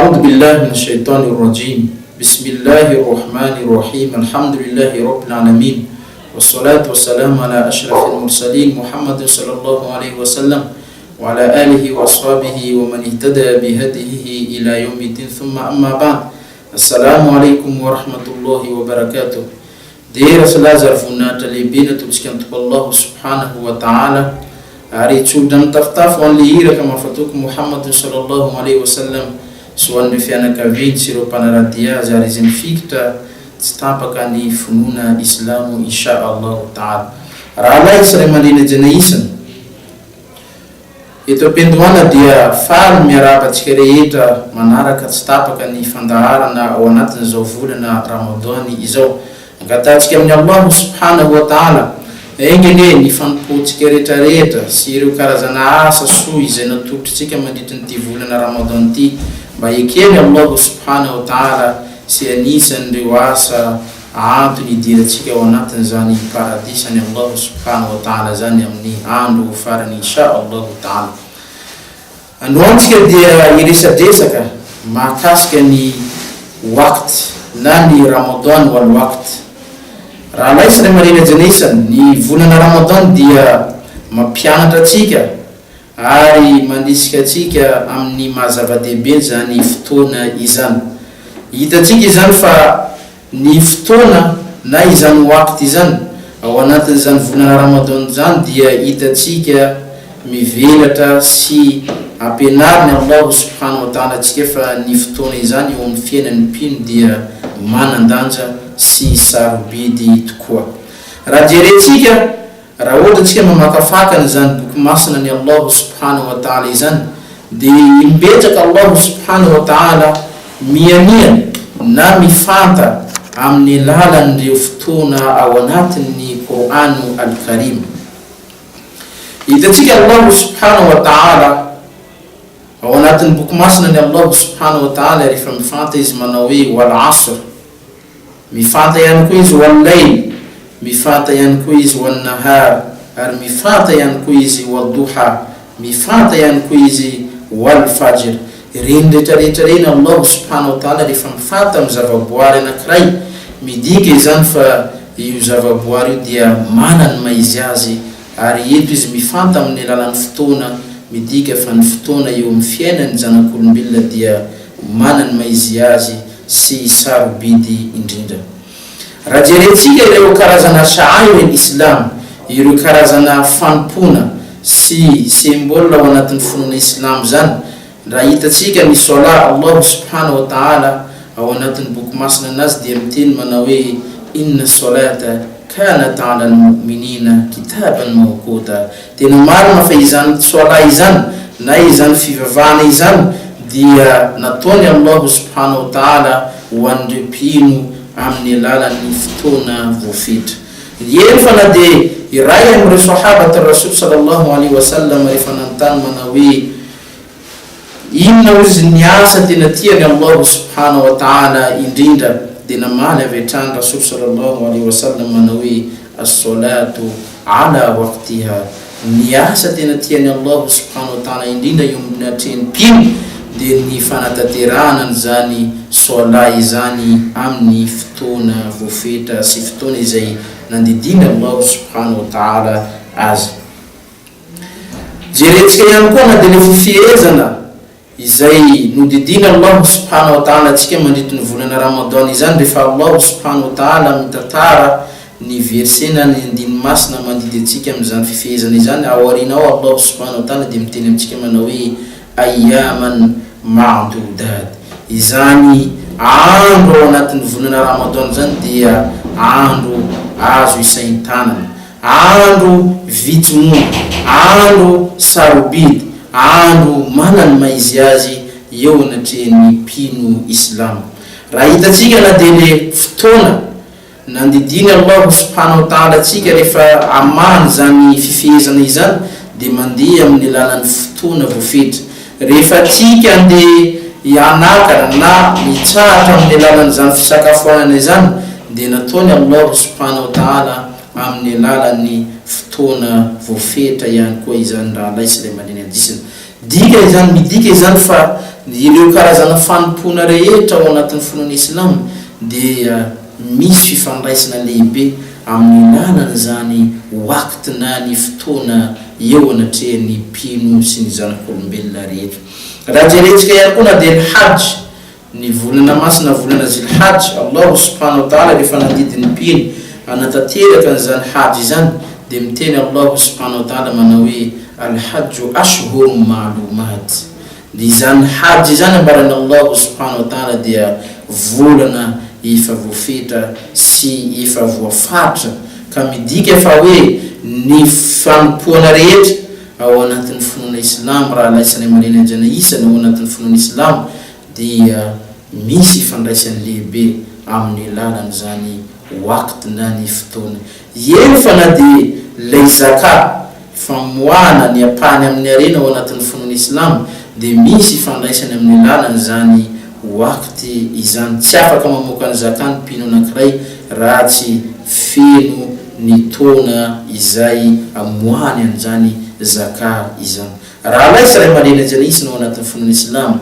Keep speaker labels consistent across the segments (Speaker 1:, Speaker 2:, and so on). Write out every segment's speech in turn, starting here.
Speaker 1: أعوذ بالله من الشيطان الرجيم بسم الله الرحمن الرحيم الحمد لله رب العالمين والصلاة والسلام على أشرف المرسلين محمد صلى الله عليه وسلم وعلى آله وأصحابه ومن اهتدى بهديه إلى يوم الدين ثم أما بعد السلام عليكم ورحمة الله وبركاته. Dia selazar funata lebina tuliskan tu Allah subhanahu wa ta'ala ari chudan taftaf wan lihira kama fatuku Muhammad sallallahu alaihi wasallam suan fiana kavin siro panaratia zari zinfikta stapaka ni fununa islamu insha Allah ta'ala rala isremalina janaisan itu pintuana dia fal mirabat kereita manaraka stapaka ni fandaharana au anatin zawfulana ramadani izau katatsika amin'ny Allah subhanahu wa ta'ala engene ni fampotsika rehetrarehetra sy ireo karazana asa soa izay natotrotsika mandritra ny volana Ramadan ty mba ekeny Allah subhanahu wa ta'ala sy anisan'ireo asa antony idiratsika ao anatin'izany paradisany Allah subhanahu wa ta'ala zany amin'ny andro farany insha Allah ta'ala. Androantsika dia iresadresaka mahakasika ny waqt na ny Ramadan wal waqt. Raha laisa ny marina janaisan ny volana Ramadan dia mampianatra atsika ary mandrisika atsika amin'ny mahazava-dehibe zany fotoana izany. Hitatsika izany fa ny fotoana na izany waqt izany ao anatin'izany volana Ramadan zany dia hitatsika mivelatra sy ampianariny Allah subhanahu wa ta'ala atsika fa ny fotoana izany eo amin'ny fiainan'ny mpino dia manandanja sy sarobidy tokoa. Raha jerentsika raha ohatra tsika mamakafakana zany boky masina ny Allah subhanahu wa ta'ala izany dia imbetraka Allah subhanahu wa ta'ala miania na mifanta amin'ny lalan'ireo fotoana ao anatin'ny Qur'anu al-Karim. Hitatsika Allah subhanahu wa ta'ala ao anatin'ny boky masina ny Allah subhanahu wa ta'ala rehefa mifanta izy manao hoe wal asr, mifanta ihany koa izy wal layl, mifanta ihany koa izy wal nahar, ary mifanta ihany koa izy wal duha, mifanta ihany koa izy wal fajr. Reny rehetrarehetra reny Allah subhanahu wa ta'ala rehefa mifanta amin'ny zavaboary anankiray midika izany fa io zavaboary io dia manany maizy azy ary eto izy mifanta amin'ny alalan'ny fotoana midika fa ny fotoana eo amin'ny fiainan'ny zanak'olombelona dia manany maizy azy sy sarobidy indrindra. Raha jerentsika ireo karazana sha'air islam, ireo karazana fanompona sy symbole ao anatin'ny finoana islam zany, raha hitatsika ny sola Allah subhanahu wa ta'ala ao anatin'ny boky masina anazy dia miteny manao hoe inna solata kanat ala al-mu'minina kitaban mawquta. Tena marina fa izany sola izany na izany fivavahana izany dia nataony Allah subhanahu wa ta'ala ho an'ireo mpino amin'ny alalan'ny fotoana voafetra. Eny fa na dia iray amin'ireo sahabat Rasul sallallahu alaihi wasallam rehefa nanontany manao hoe inona ozy ny asa tena tiany Allah subhanahu wa ta'ala indrindra dia namaly avy hatrany Rasul sallallahu alaihi wasallam manao hoe as-salatu ala waqtiha. Ny asa tena tiany Allah subhanahu wa ta'ala indrindra eo amin'ny atrehan'ny mpino dia ny fanatanterahana zany sola izany amin'ny fotoana voafetra sy fotoana izay nandidina Allah subhanahu wa ta'ala azy. Jerentsika ihany koa na dia le fifehezana izay nodidina Allah subhanahu wa ta'ala atsika mandritra ny volana Ramadan izany rehefa Allah subhanahu wa ta'ala mitantara ny versena ny andiny masina mandidy atsika amin'izany fifehezana izany ao arinao Allah subhanahu wa ta'ala dia miteny amintsika manao hoe ayyaman ma'dudat. Izany andro ao anatin'ny volana Ramadan zany dia andro azo isain-tanana, andro vitimoa, andro sarobidy, andro manany maizy azy eo anatrehan'ny mpino islam. Raha hitatsika na dia le fotoana nandidina Allah subhanahu wa ta'ala atsika rehefa amany zany fifehezana izany dia mandeha amin'ny alalan'ny fotoana voafetra. Rehefa tsika andeha hianakana na mitsahatra amin'ny alalan'izany fisakafoanana izany dia nataony Allah subhanahu wa ta'ala amin'ny alalan'ny fotoana voafetra ihany koa izany raha laisa ilay maneny andisana. Dika izany midika izany fa ireo karazana fanompona rehetra ao anatin'ny finoana islam dia misy fifandraisana lehibe amin'ny lalana zany wakty na ny fotoana eo anatrehan'ny mpino sy ny zanak'olombelona rehetra. Raha jeretsika ihany koa na dia ny hajj, ny volana masina volana zilhajj, Allah subhanahu wa ta'ala rehefa nandidiny mpino anatanteraka an'izany hajj zany dia miteny Allah subhanahu wa ta'ala manao hoe al-hajju ashhurun ma'lumat. Izany hajj zany ambarany Allah subhanahu wa ta'ala dia volana efa voafetra sy efa voafatra, ka midika fa hoe ny fanompoana rehetra ao anatin'ny finoana islam raha laisany amareny anjana isany ao anatin'ny finoana islam dia misy fandraisany lehibe amin'ny lalany zany wakty na ny fotoana. Efa na dia lay zaka famoana ny apahany amin'ny arena ao anatin'ny finoana islam dia misy fandraisany amin'ny lalany zany wakty izany. Tsy afaka mamoaka ny zakany mpino anankiray raha tsy feno ny taona izay amoany an'izany zaka izany. Raha laisa ray amareny anjana isany ao anatin'ny finoana islam,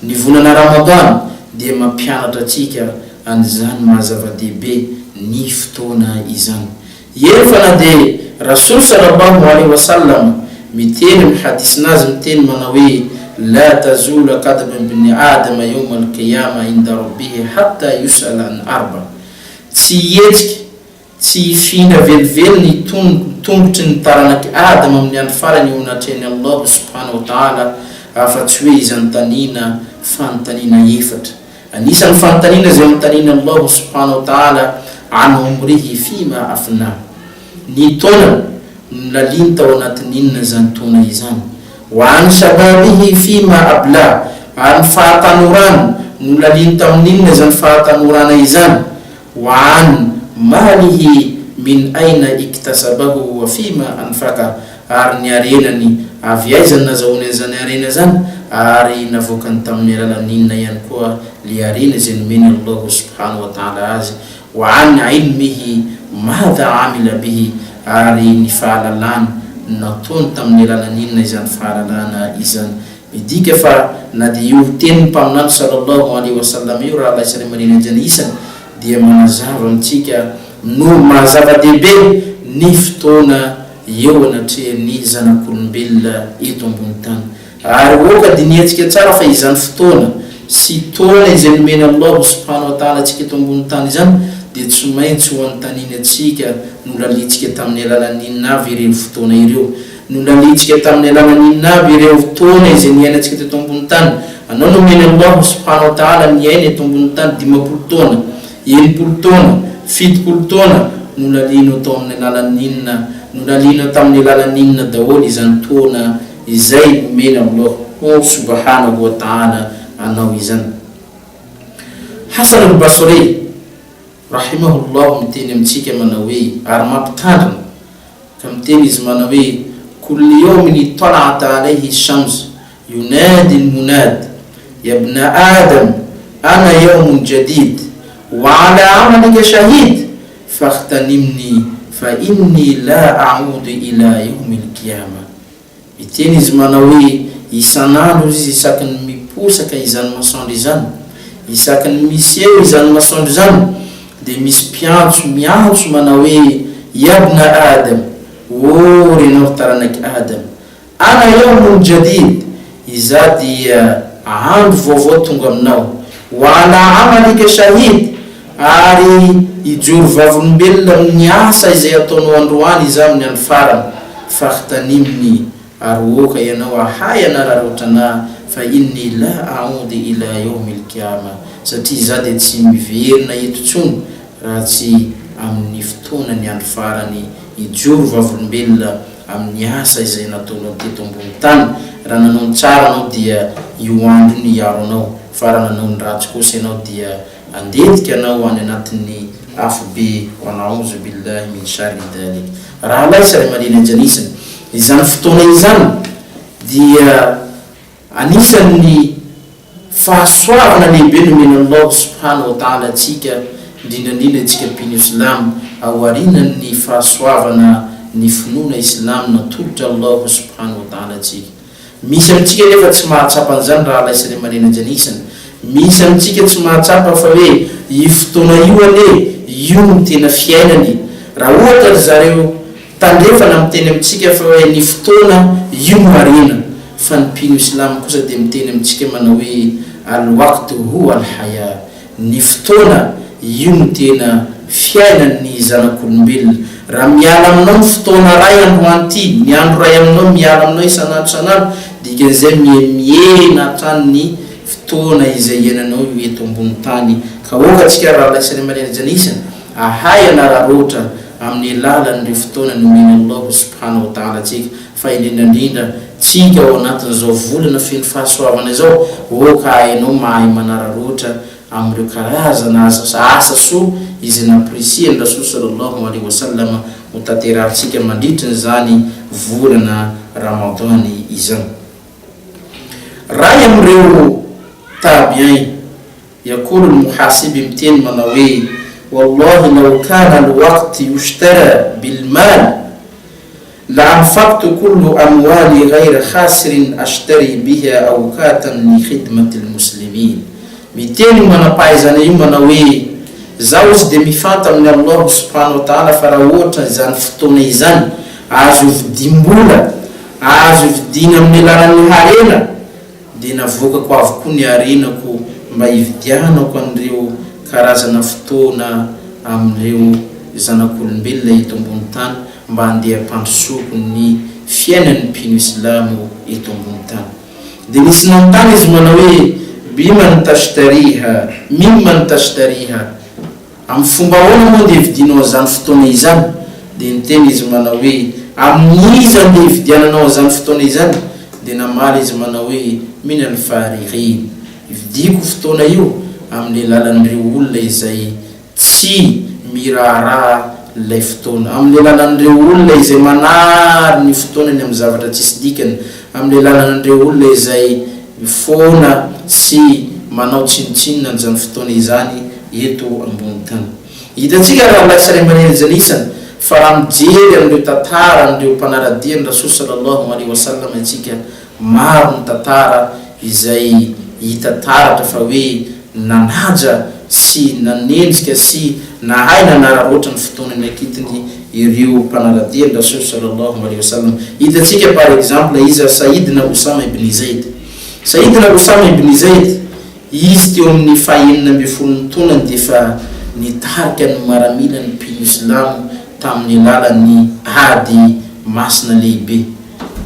Speaker 1: ny volana Ramadan dia mampianatra atsika an'izany mahazava-dehibe ny fotoana izany. Efa na dia Rasul sallallahu alaihi wasallam miteny amin'ny hadisinazy miteny manao hoe la tazula qadama ibn adama yawm al-qiyama inda rabbih hatta yus'ala an arba. Tsy hetsika tsy fina velively ny tongotry ny taranaky Adama amin'ny andro farany eo anatrehany Allah subhanahu wa ta'ala afa-tsy hoe izany tanina fanontaniana efatra. Anisan'ny fanontaniana izay anontaniana Allah subhanahu wa ta'ala an umrihi fima afna, ny taona nolaliny tao anatin'ny inona zany taona izany, wa an shababihi fima abla, ary fahatanorana nolaliny tamin'ny inona zany fahatanorana izany, wa an malihi min aina iktasabahu wa fima anfaka, ary ny arenany avy aizany nazahoany an'izany arena zany ary navokany tamin'ny alalan'inona ihany koa le arena izay nomeny Allah subhanahu wa ta'ala azy, wa an ilmihi madha amila bihi, ary ny fahalalana nataony tamin'ny alalan'inona izany fahalalana izany. Midika fa na dia io tenin'ny mpaminany sallallahu alaihi wasallam io raha laisany amareny anjana isany dia manazava amitsika no mahazava-dehibe ny fotoana eo anatrehan'ny zanak'olombelona eto ambony tany. Ary oka diniantsika tsara fa izany fotoana sy taona izay nomeny Allah subhanahu wa ta'ala atsika eto ambony tany izany dia tsy maintsy ho antaniny atsika nolalitsika tamin'ny alalan'inona avy ireo fotoana ireo, nolalitsika tamin'ny alalan'inona avy ireo fotoana izay niainantsika eto ambony tany. Anao nomeny Allah subhanahu wa ta'ala niaina eto ambony tany 50 taona, 90 taona, 70 taona, nolalino tao amin'ny alalan'inona, nolalino tamin'ny alalan'inona daholo izany taona izay nomeny Allah subhanahu wa ta'ala anao izany. Hasan al-Basri rahimahullah miteny amitsika manao hoe, ary mampitandrina ka miteny izy manao hoe kulli yawmin tala'at alayhi shams yunadi al-munad ya ibn adam ana yawmun jadid wa ala amalika shahid fakhtanimni fa inni la a'udu ila yawmi al-qiyamah. Miteny izy manao hoe isan'andro izy isaky ny miposaka izany masoandro izany, isaky ny miseho izany masoandro izany, dia misy mpiantso miantso manao hoe yabna adam, o renao taranaky adam, ana yawmun jadid, iza dia andro vaovao tonga aminao, wa ala amalika shahid, ary ijoro vavolombelona amin'ny asa izay ataonao androany iza amin'ny andro farany, fakhtanimni, ary oka ianao ahay anararotrana fa inni la a'udu ila yawmi al-qiyamah, satria iza dia tsy miverina eto tsony raha tsy amin'ny fotoana ny andro farany ijoro vavolombelona amin'ny asa izay nataonao teto ambony tany. Raha nanao ny tsara anao dia io andro ny iaro anao, fa raha nanao ny ratsy kosa ianao dia andetika anao any anatin'ny afobe, wa na'udzu billahi min sharri dhalik. Raha laisa ray amareny anjana isany izany fotoana izany dia anisan'ny fahasoavana lehibe nomeny Allah subhanahu wa ta'ala atsika, indrindrandrindra atsika mpino islam, aorinan'ny fahasoavana ny finoana islam natolotra Allah subhanahu wa ta'ala atsika. misy amitsika nefa tsy mahatsapa an'izany raha laisany manena janisana. Misy amitsika tsy mahatsapa fa hoe i fotoana io ane io ny tena fiainany. Raha ohatra zareo tandrefana miteny amitsika fa hoe ny fotoana io no marina, fa ny mpino Islam kosa dia miteny amitsika manao hoe al-waqtu huwa al-haya, ny fotoana io no tena fiainan'ny zanak'olombelona. Raha miala aminao ny fotoana ray androany ty, ny andro ray aminao miala aminao isanandro dikan'izay miena hatrany ny fotoana izay iainanao eto ambony tany. Ka oka tsika raha laisany manena janisana ahay anararoatra amin'ny alalan'ireo fotoana nomeny Allah subhanahu wa ta'ala tsika, fa indrindrandrindra tsika ao anatin'izao volana feno fahasoavana zao oka hainao mahay manararoatra amin'ireo karazana asa soa izay nampirisiany Rasul sallallahu alaihi wasallam ho tanterahintsika mandritry zany volana Ramadany izany. Ray am'ireo tabi'in يقول المحاسب متين منوي والله لو كان الوقت يشترى بالمال لأنفقت كل أموالي غير خاسر أشتري بها أوقاتا لخدمة المسلمين. متين من بايزاني منوي زوج دميفات من الله سبحانه وتعالى فراوت زان فتوني زان عازف ديمبولا عازف دينا من الهارينا دينا فوق كوافكوني أرينا كو mba hividianako an'ireo karazana fotoana amin'ireo zanak'olombelona eto ambony tany mba handeha mpandrosoko ny fiainan'ny mpino Islamo eto ambony tany. Dia nisy nanontany izy manao hoe mimman tashtariha, amin'ny fomba ahoana moa dia hividinao an'izany fotoana izany? Dia niteny izy manao hoe amin'iza dia hividiananao an'izany fotoana izany? Dia namaly izy manao hoe min al-farighin, vidiko fotoana io amin'ny alalan'ireo olona izay tsy miraharaha ilay fotoana, amin'ny alalan'ireo olona izay manary ny fotoanany amin'ny zavatra tsisy dikany, amin'ny alalan'ireo olona izay mifoana sy manao tsinotsinona an'izany fotoana izany eto ambony tany. Hitantsika raha laisany manena janisana fa raha mijery amin'ireo tantara n'ireo mpanaradian'ny Rasul sallallahu alaihi wasallam atsika maro ny tantara izay hitantaratra fa hoe nanaja sy nanenjika sy nahay nanararoatra ny fotoanany akitiny ireo mpanaradian'ny Rasul sallallahu alaihi wasallam. Hitantsika par exemple izy Sayyidina Usama ibn Zaid. Sayyidina Usama ibn Zaid izy teo amin'ny fahaenina ambin'ny folon'ny taona dia fa nitarika ny maramila ny mpino Islamo tamin'ny alalan'ny ady masina lehibe.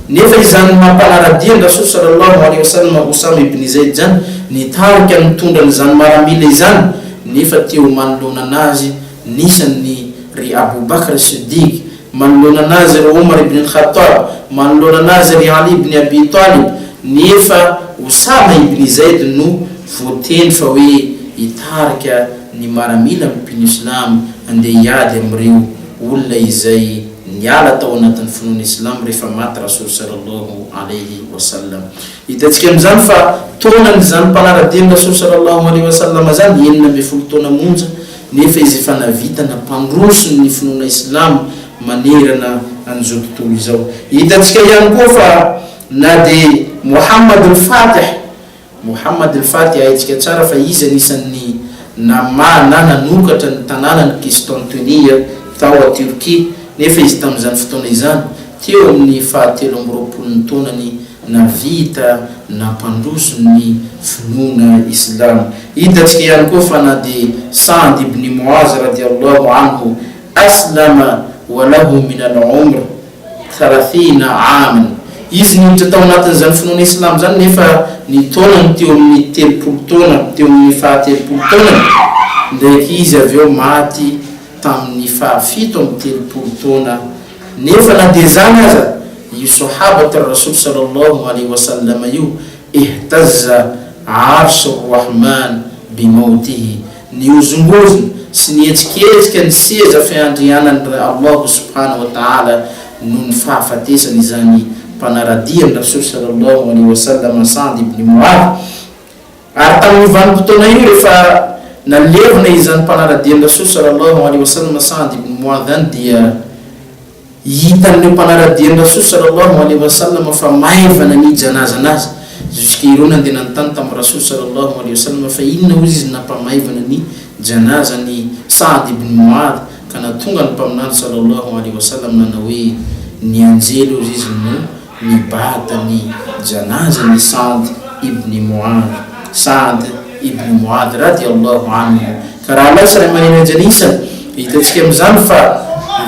Speaker 1: Nefa izany mampanaradian'ny Rasul sallallahu alaihi wasallam Usama ibn Zaid zany nitarika nitondra n'izany maramila izany, nefa teo manoloana anazy nisan'ny ry Abu Bakr Siddiq, manoloana anazy ry Umar ibn Khattab, manoloana anazy ry Ali ibn Abi Talib, nefa Usama ibn Zaid no voateny fa hoe hitarika ny maramila mpino Islam andeha hiady amin'ireo olona izay niala tao anatin'ny finoana Islam rehefa maty Rasul sallallahu alaihi wasallam. Hitantsika amin'izany fa taonan'izany mpanaradian'ny Rasul sallallahu alaihi wasallam zany 9 taona monja, nefa izy efa navita nampandroso ny finoana Islam manerana an'izao tontolo izao. Hitantsika ihany koa fa na dia Muhammad al-Fatih haitsika tsara fa izy anisan'ny nanokatra ny tanàna ny Constantinople tao a Turquie, nefa izy tamin'izany fotoana izany teo amin'ny 720 taonany navita nampandroso ny finoana Islam. Hitantsika ihany koa fa na dia Sa'd ibn Mu'az radiyallahu anhu aslama wa lahu min al-umr 30 aman, izy niditra tao anatin'izany finoana Islam zany nefa ny taonany teo amin'ny 30 taona, teo amin'ny 30 taona, ndraiky izy avy eo maty tamin'ny 730 taona. Nefa na dia zany aza io sahabat ar-Rasul sallallahu alaihi wasallam io ihtazza arshu ar-Rahman bimautihi, niozongozona sy nihetsiketsika ny seza fiandrianan'ny Allah subhanahu wa ta'ala noho ny fahafatesany izany mpanaradian'ny Rasul sallallahu alaihi wasallam Sa'd ibn Mu'adh. Ary tamin'ny vanim-potoana io rehefa nalevina izany mpanaradian'ny Rasul sallallahu alaihi wasallam Sa'd ibn Mu'adh dia hitan'ny mpanaradian'ny Rasul sallallahu alaihi wasallam fa maivana ny janaza nazy jusqu'ireo nandeha nanontany tamin'ny Rasul sallallahu alaihi wasallam fa inona hozy izy nampamaivana ny janaza ny Sa'd ibn Mu'adh ka natonga ny mpaminany sallallahu alaihi wasallam nanao hoe ny anjely hozy izy no nibata ny janaza ny Sa'd ibn Mu'adh radiyallahu anhu. Karaha lasra manina janisa hitatsika amizany fa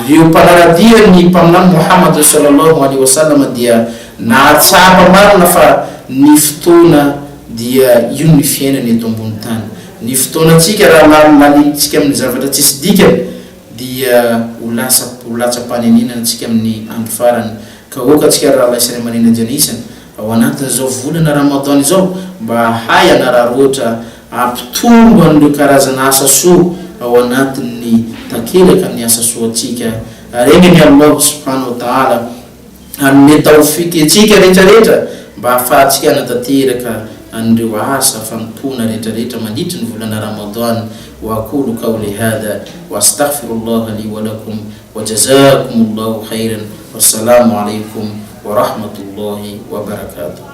Speaker 1: reo mpanaradia ny mpaminany Muhammad sallallahu alaihi wasallam dia nahatsapa marina fa ny fotoana dia io ny fiainany eto ambony tany. Ny fotoanatsika raha malintsika amin'ny zavatra tsisy dikany dia ho latsa-paneninana tsika amin'ny andro farany. Ka okatsika raha lasra manina janisa ao anatin'izao volana Ramadan izao mba hay anararoatra ampitombo an'ireo karazana asa soa ao anatin'ny takelaka ny asa soa atsika. Regny ny Allah subhanahu wa ta'ala anome taofika atsika rehetrarehetra mba ahafahantsika hanatanteraka an'ireo asa fampona rehetrarehetra mandritra ny volana Ramadan. Wa aqulu qawli hadha wa astaghfirullah li wa lakum wa jazakumullahu khairan. Wassalamu alaikum wa rahmatullahi wa barakatuh.